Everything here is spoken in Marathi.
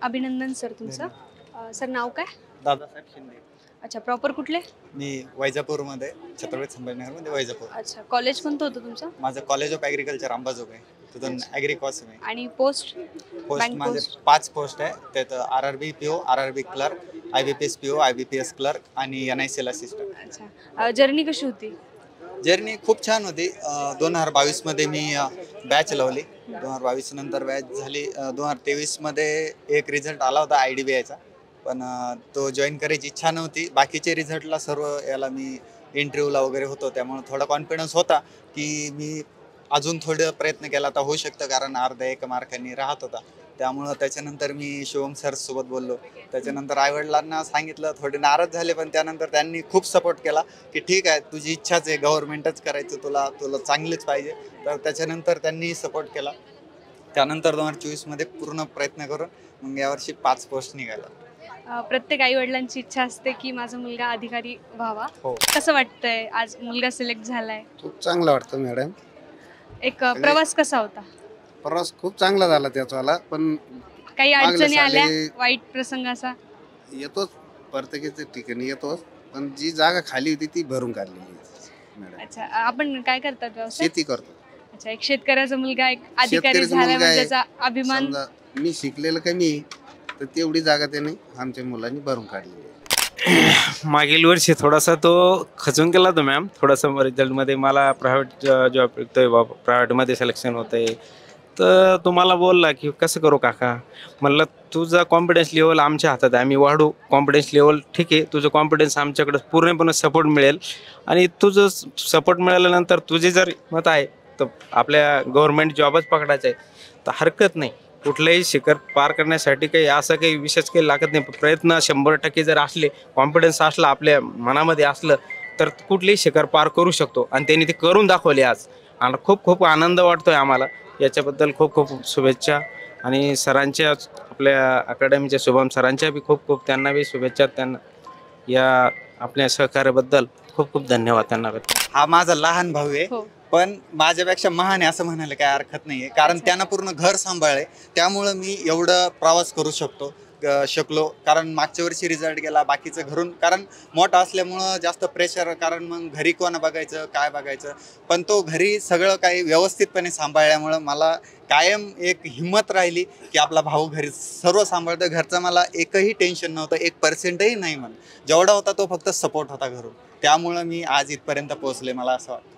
अभिनंदन सर तुमचं. सर नाव काय? दादासाहेब शिंदे. अच्छा, प्रॉपर कुठले? मी वैजापूरमध्ये, छत्रपती संभाजीनगरमध्ये वैजापूर. अच्छा, कॉलेज कोणतं होतं तुमचं? माझं कॉलेज ऑफ ॲग्रिकल्चर अंबाजोगाई आहे. तिथून ॲग्रिकॉस आहे. आणि पोस्ट? पोस्ट बँक माझे पोस्ट? 5 पोस्ट आहे. त्यात RRB PO, RRB clerk, IBPS PO, IBPS clerk आणि NICL असिस्टंट. अच्छा, जर्नी कशी होती? जर्नी खूप छान होती. 2022मध्ये मी बॅच लावली. 2022 नंतर बॅच झाली. 2023मध्ये एक रिझल्ट आला होता IDBIचा, पण तो जॉईन करायची इच्छा नव्हती. बाकीचे रिझल्टला सर्व याला मी इंटरव्ह्यूला वगैरे होतो, त्यामुळे थोडा कॉन्फिडन्स होता की मी अजून थोडं प्रयत्न केला तर होऊ शकतं, कारण अर्ध्या 1 मार्कांनी राहत होता. त्यामुळं त्याच्यानंतर मी शिवम सरसोबत बोललो. त्याच्यानंतर आईवडिलांना सांगितलं, थोडे नाराज झाले, पण त्यानंतर त्यांनी खूप सपोर्ट केला की ठीक आहे, तुझी इच्छाच आहे, गव्हर्नमेंटच करायचं, तुला चांगलीच पाहिजे. तर त्याच्यानंतर त्यांनी सपोर्ट केला. त्यानंतर 2024मध्ये पूर्ण प्रयत्न करून मग यावर्षी 5 पोस्ट निघाला. प्रत्येक आई वडिलांची इच्छा असते की माझा मुलगा अधिकारी व्हावा. हो. कसं वाटतंय आज मुलगा सिलेक्ट झालाय? खूप चांगलं वाटतं मॅडम. एक प्रवास कसा होता? प्रवास खूप चांगला झाला त्याचावाला, पण काही मागल्या अडचणी आल्या? साली वाईट प्रसंग असा? येतोच, प्रत्येकाच्या ठिकाणी येतोच, पण जी जागा खाली होती ती भरून काढलेली आहे मॅडम. अच्छा, आपण काय करतात व्यवसाय? शेती करतो. अच्छा, एक शेतकऱ्याचा मुलगा एक अधिकारी शेतकऱ्याचा झाला मुलगा म्हणजे आहे. त्याचा अभिमान. समजा मी शिकलेलं कमी आहे, तर तेवढी जागा त्याने आमच्या मुलांनी भरून काढलेली आहे. मागील वर्षी थोडासा तो खचून गेला होता मॅम. थोडासा रिझल्टमध्ये मला प्रायव्हेट जॉब भेटतोय बाबा, प्रायव्हेटमध्ये सिलेक्शन होतं आहे. तर तुम्हाला बोलला की कसं करू काका. म्हणलं तुझा कॉन्फिडन्स लेवल आमच्या हातात आहे, आम्ही वाढू कॉन्फिडन्स लेवल. ठीक आहे, तुझं कॉन्फिडन्स आमच्याकडं पूर्णपणे सपोर्ट मिळेल, आणि तुझं सपोर्ट मिळाल्यानंतर तुझे जर मत आहे तर आपल्या गव्हर्नमेंट जॉबच पकडायचं आहे तर हरकत नाही. कुठलंही शिखर पार करण्यासाठी काही असं काही विशेष काही लागत नाही. प्रयत्न 100% जर असले, कॉन्फिडन्स असला आपल्या मनामध्ये असलं, तर कुठलेही शिखर पार करू शकतो, आणि त्यांनी ते करून दाखवले आज. आणि खूप खूप आनंद वाटतोय आम्हाला. याच्याबद्दल खूप खूप शुभेच्छा. आणि सरांच्या, आपल्या अकॅडमीच्या शुभम सरांच्या बी खूप खूप त्यांना बी शुभेच्छा. त्यांना या आपल्या सहकार्याबद्दल खूप खूप धन्यवाद त्यांना. हा माझा लहान भाऊ आहे, हो. पण माझ्यापेक्षा महान आहे असं म्हणायला काही हरकत नाहीये, कारण त्यानं पूर्ण घर सांभाळलंय. त्यामुळं मी एवढं प्रवास करू शकलो. कारण मागच्या वर्षी रिझल्ट गेला, बाकीचं घरून, कारण मोठा असल्यामुळं जास्त प्रेशर, कारण मग घरी कोण बघायचं, काय बघायचं. पण तो घरी सगळं काही व्यवस्थितपणे सांभाळल्यामुळं मला कायम एक हिंमत राहिली की आपला भाऊ घरी सर्व सांभाळतं. घरचं मला एकही टेन्शन नव्हतं, 1% नाही. जेवढा होता तो फक्त सपोर्ट होता घरून. त्यामुळं मी आज इथपर्यंत पोहोचले, मला असं वाटतं.